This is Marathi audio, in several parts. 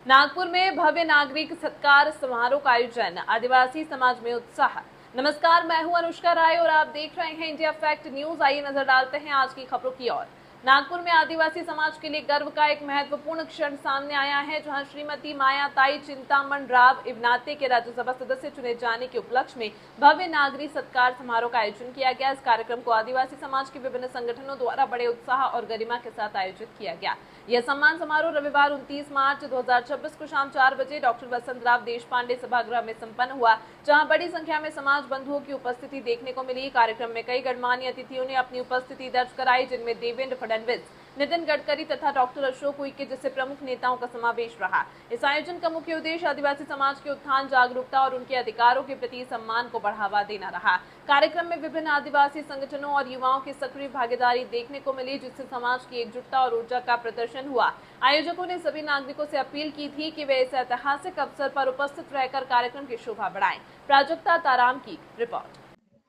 नागपुर में भव्य नागरिक सत्कार समारोह का आयोजन, आदिवासी समाज में उत्साह। नमस्कार, मैं हूं अनुष्का राय और आप देख रहे हैं इंडिया फैक्ट न्यूज। आइए नजर डालते हैं आज की खबरों की ओर। नागपुर में आदिवासी समाज के लिए गर्व का एक महत्वपूर्ण क्षण सामने आया है, जहां श्रीमती मायाताई चिंतामण राव इवनाते के राज्यसभा सदस्य चुने जाने के उपलक्ष्य में भव्य नागरिक सत्कार समारोह का आयोजन किया गया। इस कार्यक्रम को आदिवासी समाज के विभिन्न संगठनों द्वारा बड़े उत्साह और गरिमा के साथ आयोजित किया गया। यह सम्मान समारोह रविवार 29 मार्च 2026 को शाम 4 बजे डॉक्टर वसंतराव देशपांडे सभागृह में संपन्न हुआ, जहां बड़ी संख्या में समाज बंधुओं की उपस्थिति देखने को मिली। कार्यक्रम में कई गणमान्य अतिथियों ने अपनी उपस्थिति दर्ज कराई, जिनमें देवेंद्र फडणवीस, नितिन गडकरी तथा डॉक्टर अशोक उइके जैसे प्रमुख नेताओं का समावेश रहा। इस आयोजन का मुख्य उद्देश्य आदिवासी समाज के उत्थान, जागरूकता और उनके अधिकारों के प्रति सम्मान को बढ़ावा देना रहा। कार्यक्रम में विभिन्न आदिवासी संगठनों और युवाओं की सक्रिय भागीदारी देखने को मिली, जिससे समाज की एकजुटता और ऊर्जा का प्रदर्शन हुआ। आयोजकों ने सभी नागरिकों से अपील की थी कि वे इस ऐतिहासिक अवसर पर उपस्थित रहकर कार्यक्रम की शोभा बढ़ाएं। प्राजक्ता ताराम की रिपोर्ट।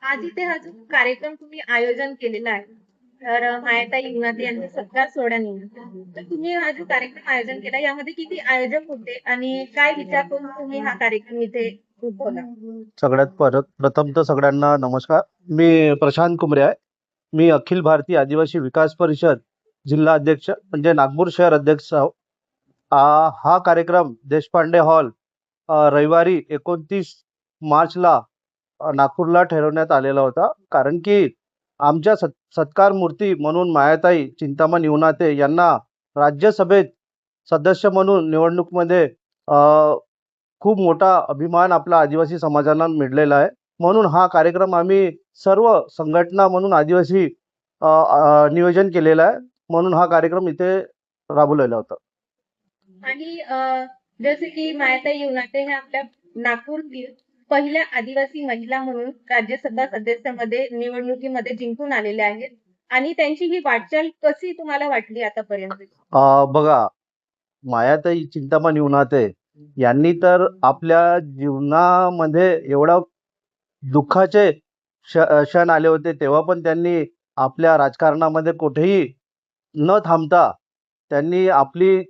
आज इथे हा जो कार्यक्रम तुम्ही आयोजन केलेला आहे तर मायाताई इवनाते यांचा सत्कार सोहळ्यानिमित्त तर तुम्ही हा जो कार्यक्रम आयोजन केला यामध्ये किती आयोजक होते आणि काय विचार करून तुम्ही हा कार्यक्रम इथे उद्भवला? सगळ्यात प्रथम तर सगळ्यांना नमस्कार. मी प्रशांत कुमरे आहे. मी अखिल भारतीय आदिवासी विकास परिषद जिल्हा अध्यक्ष म्हणजे नागपूर शहर अध्यक्ष आहो. हा कार्यक्रम देशपांडे हॉल रविवारी 29 मार्चला नागपूरला ठरवण्यात आलेला होता, कारण की आमच्या सत्कार मूर्ती म्हणून मायाताई चिंतामण इवनाते यांना राज्यसभेत सदस्य म्हणून निवडणुकीमध्ये खूप मोठा अभिमान आपला आदिवासी समाजाला मिळालेला आहे. म्हणून हा कार्यक्रम आम्ही सर्व संघटना म्हणून आदिवासी नियोजन केलेला आहे. म्हणून हा कार्यक्रम इथे राबवलेला होता. आणि जसे की मायाताई इवनाते हे आपल्या नागपूरतील पहिल्या आदिवासी महिला म्हणून राज्यसभा सदस्यामध्ये निवडणुकीमध्ये जिंकून आलेल्या आहेत आणि त्यांची ही वाटचाल कशी तुम्हाला वाटली आतापर्यंत? बघा, मायाताई चिंतामण इवनाते यांनी तर आपल्या जीवनामध्ये एवढा दुःखाचे क्षण आले होते, तेव्हा पण त्यांनी आपल्या राजकारणामध्ये कुठेही न थांबता त्यांनी आपली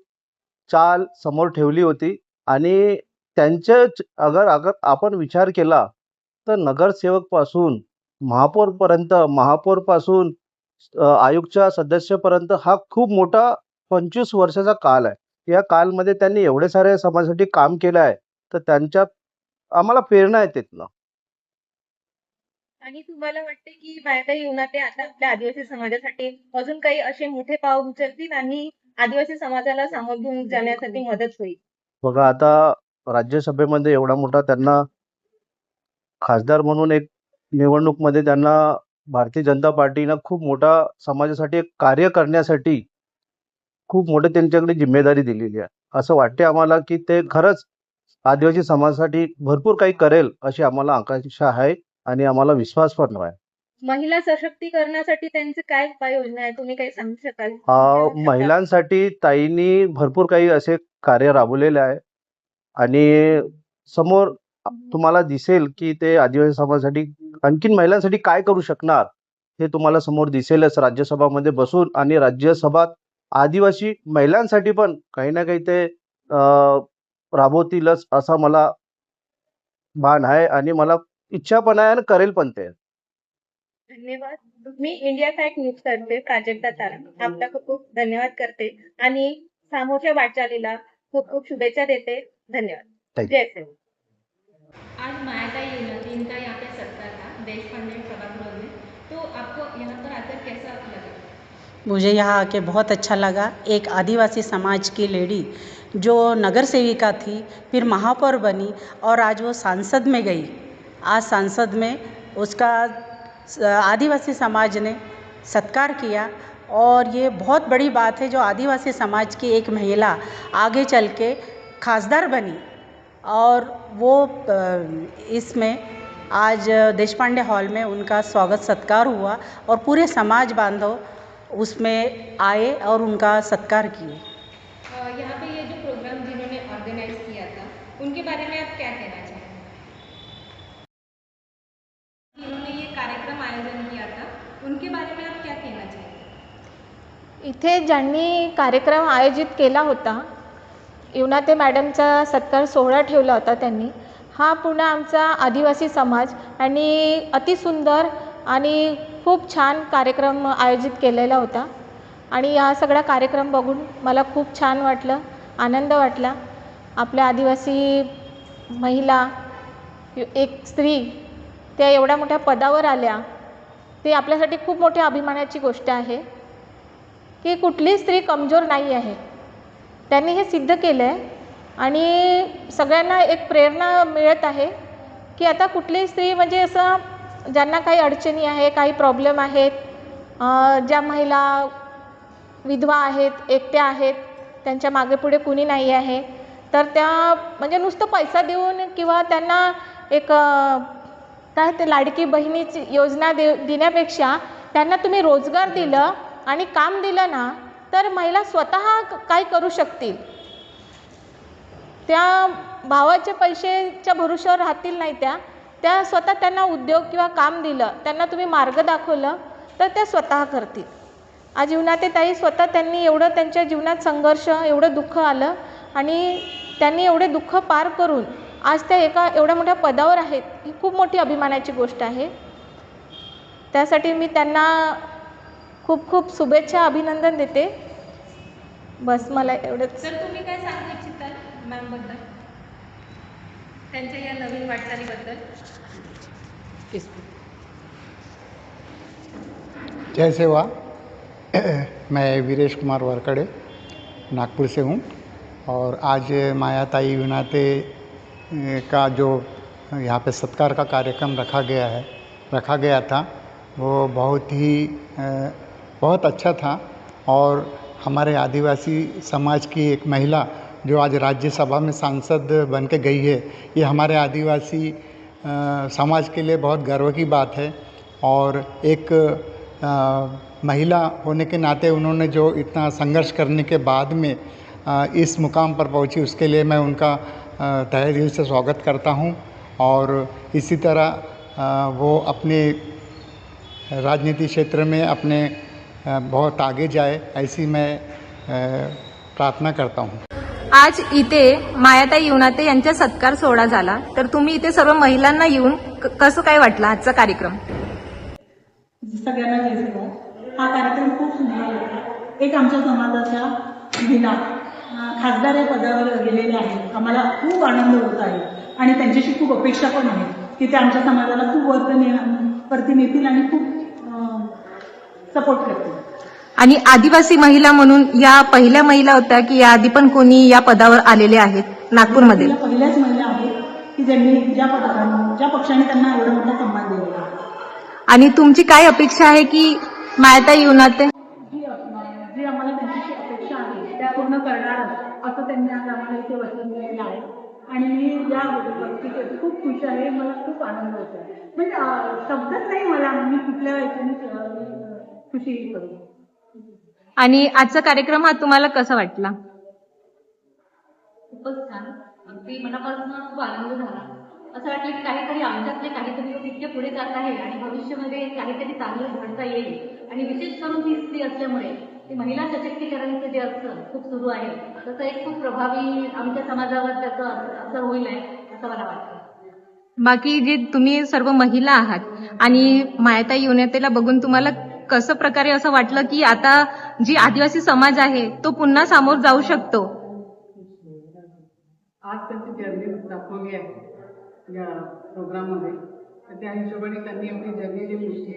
चाल समोर ठेवली होती. आणि त्यांचे अगर आपण विचार केला तर नगरसेवक पासून महापौर पासून आयुक्तच्या सदस्यपर्यंत हा खूप मोठा 25 वर्षाचा काल आहे. या कालमध्ये त्यांनी एवढे सारे समाजासाठी काम केलं आहे, तर त्यांच्या आम्हाला प्रेरणा आहे तिथनं. आणि तुम्हाला वाटते की मायाताई इवनाते आता आपल्या आदिवासी समाजासाठी अजून काही असे मोठे पाऊल उचलतील आणि आदिवासी समाजाला सामोरं घेऊन जाण्यासाठी मदत होईल? बघा, आता राज्यसभेमध्ये एवढा मोठा त्यांना खासदार म्हणून एक निवडणूकमध्ये त्यांना भारतीय जनता पार्टीनं खूप मोठा समाजासाठी एक कार्य करण्यासाठी खूप मोठी त्यांच्याकडे जिम्मेदारी दिलेली आहे. असं वाटते आम्हाला की ते खरंच आदिवासी समाजासाठी भरपूर काही करेल अशी आम्हाला आकांक्षा आहे आणि आम्हाला विश्वास पण आहे. महिला सशक्तीकरणासाठी त्यांचे काय उपाययोजना आहे तुम्ही काही सांगू शकाल? महिलांसाठी ताईंनी भरपूर काही असे कार्य राबवलेले आहे आणि समोर तुम्हाला दिसेल की ते आदिवासी समाजासाठी आणखीन महिलांसाठी काय करू शकणार हे तुम्हाला समोर दिसेलच राज्यसभामध्ये बसून. आणि राज्यसभात आदिवासी महिलांसाठी पण काही ना काही ते राबवतीलच असा मला भान आहे आणि मला इच्छा पण आहे आणि करेल पण ते. धन्यवाद. मी इंडिया फॅक्ट न्यूज तर्फे प्राजक्ता तारा आपला खूप खूप धन्यवाद करते आणि समोरच्या वाटचालीला खूप खूप शुभेच्छा देते. धन्यवाद. Thank you. जय श्री. आज मायाताई इवनाते इनका यहाँ पे सत्कार था देशपांडे सभागृह में, तो आपको यहाँ पर आकर कैसा लगा? मुझे यहाँ आके बहुत अच्छा लगा। एक आदिवासी समाज की लेडी जो नगर सेविका थी, फिर महापौर बनी और आज वो सांसद में गई। आज सांसद में उसका आदिवासी समाज ने सत्कार किया और ये बहुत बड़ी बात है जो आदिवासी समाज की एक महिला आगे चल के खासदार बनी। और वो इसमें आज देशपांडे हॉल में उनका स्वागत सत्कार हुआ और पूरे समाज बांधव उसमें आए और उनका सत्कार किए। यहाँ पे ये जो प्रोग्राम जिन्होंने ऑर्गेनाइज किया था उनके बारे में आप क्या कहना चाहेंगे? जिन्होंने ये कार्यक्रम आयोजन किया था उनके बारे में आप क्या कहना चाहेंगे? इथे ज्यांनी कार्यक्रम आयोजित केला होता युनाते मॅडमचा सत्कार सोहळा ठेवला होता त्यांनी. हा पूर्ण आमचा आदिवासी समाज आणि अतिसुंदर आणि खूप छान कार्यक्रम आयोजित केलेला होता आणि हा सगळा कार्यक्रम बघून मला खूप छान वाटलं, आनंद वाटला. आपल्या आदिवासी महिला, एक स्त्री त्या एवढ्या मोठ्या पदावर आल्या, ते आपल्यासाठी खूप मोठ्या अभिमानाची गोष्ट आहे की कुठलीही स्त्री कमजोर नाही आहे. त्यांनी हे सिद्ध केलं आहे आणि सगळ्यांना एक प्रेरणा मिळत आहे की आता कुठलीही स्त्री म्हणजे असं ज्यांना काही अडचणी आहे, काही प्रॉब्लेम आहेत, ज्या महिला विधवा आहेत, एकट्या आहेत, त्यांच्या मागे पुढे कुणी नाही आहे, तर त्या म्हणजे नुसतं पैसा देऊन किंवा त्यांना एक काय ते लाडकी बहिणीची योजना देण्यापेक्षा त्यांना तुम्ही रोजगार दिलं आणि काम दिलं ना, तर महिला स्वतः काय करू शकतील. त्या भावाच्या पैशाच्या भरोश्यावर राहतील नाही, त्या स्वतः त्यांना उद्योग किंवा काम दिलं, त्यांना तुम्ही मार्ग दाखवलं तर त्या स्वतः करतील. आज युनाते ताई स्वतः त्यांनी एवढं त्यांच्या जीवनात संघर्ष, एवढं दुःख आलं आणि त्यांनी एवढे दुःख पार करून आज त्या एका एवढ्या मोठ्या पदावर आहेत. ही खूप मोठी अभिमानाची गोष्ट आहे. त्यासाठी मी त्यांना खूप खूप शुभेच्छा, अभिनंदन देते. बस मला एवढंच. तर तुम्ही काय सांगू इच्छिता मॅमबद्दल, त्यांच्या या नवीन वाटचालीबद्दल? जय सेवा। मैं वीरेश कुमार वरकड़े नागपुर से हूँ और आज मायाताई युनाते का जो यहाँ पे सत्कार का कार्यक्रम रखा गया था वो बहुत अच्छा था। और हमारे आदिवासी समाज की एक महिला जो आज राज्यसभा में सांसद बन के गई है, ये हमारे आदिवासी समाज के लिए बहुत गर्व की बात है। और एक महिला होने के नाते उन्होंने जो इतना संघर्ष करने के बाद में इस मुकाम पर पहुंची, उसके लिए मैं उनका तहे दिल से स्वागत करता हूं। और इसी तरह वो अपने राजनीति क्षेत्र में अपने बहुत आगे जाए, ऐसी मैं प्रार्थना करता हूं। आज इथे मायाताई युनाते यांचा सत्कार सोहळा झाला, तर तुम्ही इथे सर्व महिलांना येऊन कसं काय वाटलं आजचा कार्यक्रम? सगळ्यांना जय सेवा। हा कार्यक्रम खूप सुंदर होता। एक आमच्या समाजाच्या महिला खासदार या पदावर गेलेल्या आहेत, आम्हाला खूप आनंद होत आहे आणि त्यांच्याशी खूप अपेक्षा पण आहे की ते आमच्या समाजाला खूप वरती नेतील आणि खूप सपोर्ट करतील. आणि आदिवासी महिला म्हणून या पहिल्या महिला होत्या की याआधी पण कोणी या पदावर आलेले आहेत नागपूरमध्ये? पहिल्याच महिला आहेत की ज्यांनी ज्या पक्षाने त्यांना एवढा मोठा सन्मान दिलेला आहे. आणि तुमची काय अपेक्षा आहे की मायाताई युनाते जी आम्हाला त्यांची अपेक्षा आहे त्या पूर्ण करणार असं त्यांनी आज आम्हाला इथे वचन दिलेलं आहे आणि मी या गोष्टीसाठी खूप खुश आहे. मला खूप आनंद होतो आहे, म्हणजे शब्दच नाही मला, मी कुठल्या याच्याने खुशी करू. आणि आजचा कार्यक्रम हा तुम्हाला कसा वाटला? खूपच छान, अगदी मनापासून खूप आनंद झाला. असं वाटलं की काहीतरी आमच्यातले काहीतरी लोक इतके पुढे जात आहे आणि भविष्यामध्ये काहीतरी चांगलं घडता येईल. आणि विशेष करून ती स्त्री असल्यामुळे ते महिला सशक्तीकरणाचं जे असं खूप सुरू आहे, तसं एक खूप प्रभावी आमच्या समाजावर त्याचं असर होईल असं मला वाटतं. बाकी जे तुम्ही सर्व महिला आहात आणि मायाताई युनातेला बघून तुम्हाला कसं प्रकारे असं वाटलं की आता जी आदिवासी समाज आहे तो पुन्हा समोर जाऊ शकतो? आज त्यांची जर्नी दाखवली आहे या प्रोग्राममध्ये, तर त्या हिशोबाने त्यांनी आपली जर्नी जी मोठी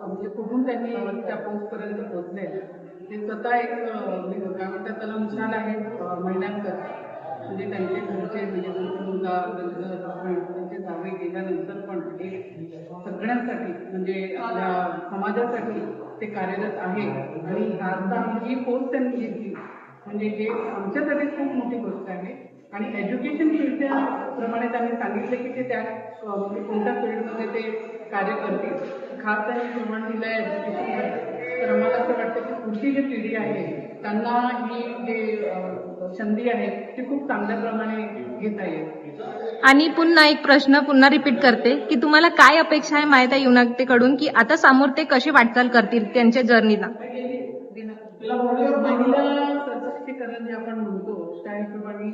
म्हणजे कुठून त्यांनी त्या पोस्टपर्यंत पोहोचले ते स्वतः एक काय म्हणतात त्याला मिसाल आहे महिलांकरता. म्हणजे त्यांचे घरचे म्हणजे मुलगा त्यांचे जावे गेल्यानंतर पण एक सगळ्यांसाठी म्हणजे आपल्या समाजासाठी ते कार्यरत आहे. आणि आता ही पोस्ट त्यांनी घेतली म्हणजे हे आमच्यासाठी खूप मोठी गोष्ट आहे. आणि एज्युकेशन फील्डच्या प्रमाणे त्यांनी सांगितले की ते त्या कोणत्या फील्डमध्ये ते कार्य करतील, खास त्यांनी प्रमाण दिलं आहे एज्युकेशनमध्ये. तर आम्हाला असं वाटतं की पुढची जी पिढी आहे त्यांना ही जे संधी आहे ती खूप चांगल्या प्रमाणे घेता येईल. आणि पुन्हा एक प्रश्न पुन्हा रिपीट करते की तुम्हाला काय अपेक्षा आहे मायाताई युनातेकडून की आता समोर ते कशी वाटचाल करतील त्यांच्या जर्नीला? महिला सशक्तीकरण जे आपण म्हणतो त्या हिशोबाने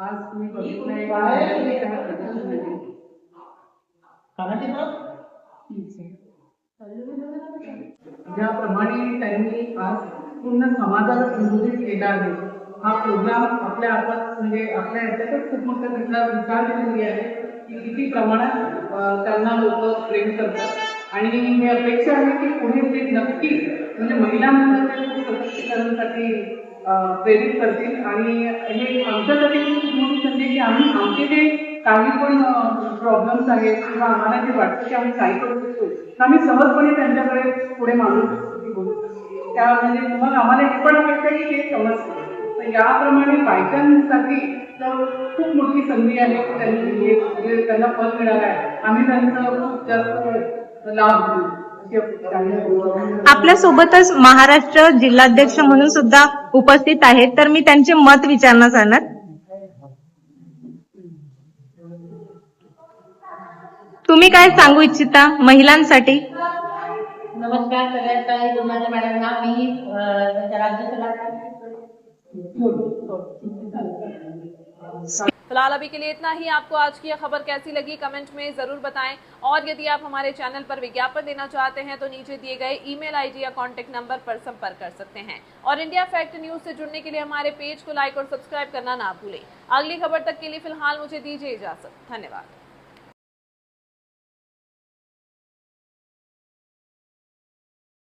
आज तुम्ही बघितलंय काय प्रदर्शन आहे. ज्याप्रमाणे त्यांनी आज पूर्ण समाजाला संबोधित केला आहे, हा प्रोग्राम आपल्या आपण म्हणजे आपल्या ह्याच्यातच खूप मोठा त्याचा विचार केलेली आहे की किती प्रमाणात त्यांना लोक प्रेम करतात आणि मी अपेक्षा आहे की पुढे ते नक्की म्हणजे महिलांना सशक्तीकरणासाठी प्रेरित करतील आणि हे आमच्यासाठी खूप मोठी संधी की आम्ही आमचे जे काही पण प्रॉब्लेम्स आहेत किंवा आम्हाला जे वाटतं की आम्ही काय करू शकतो तर आम्ही सहजपणे त्यांच्याकडे पुढे मांडू शकतो. त्या म्हणजे मग आम्हाला हे पण वाटतं की ते समजतं. तर याप्रमाणे बायकांसाठी तर खूप मोठी संधी आहे त्यांनी त्यांना फल मिळालं आहे. आम्ही त्यांचं खूप जास्त लाभ घेऊ अशी अपेक्षा आहे. आपल्या सोबतच महाराष्ट्र जिल्हाध्यक्ष म्हणून सुद्धा उपस्थित आहेत, तर मी त्यांचे मत विचारणार जाणार. तुम्ही काय सांगू इच्छिता महिलांसाठी? नमस्कार सगळ्यांना. माझ्या मॅडमना मी राज्यसभा. फिलहाल अभी के लिए इतना ही। आपको आज की यह खबर कैसी लगी कमेंट में जरूर बताएं और यदि आप हमारे चैनल पर विज्ञापन देना चाहते हैं तो नीचे दिए गए ईमेल आईडी या कांटेक्ट नंबर पर संपर्क कर सकते हैं। और इंडिया फैक्ट न्यूज से जुड़ने के लिए हमारे पेज को लाइक और सब्सक्राइब करना ना भूलें। अगली खबर तक के लिए फिलहाल मुझे दीजिए इजाजत। धन्यवाद।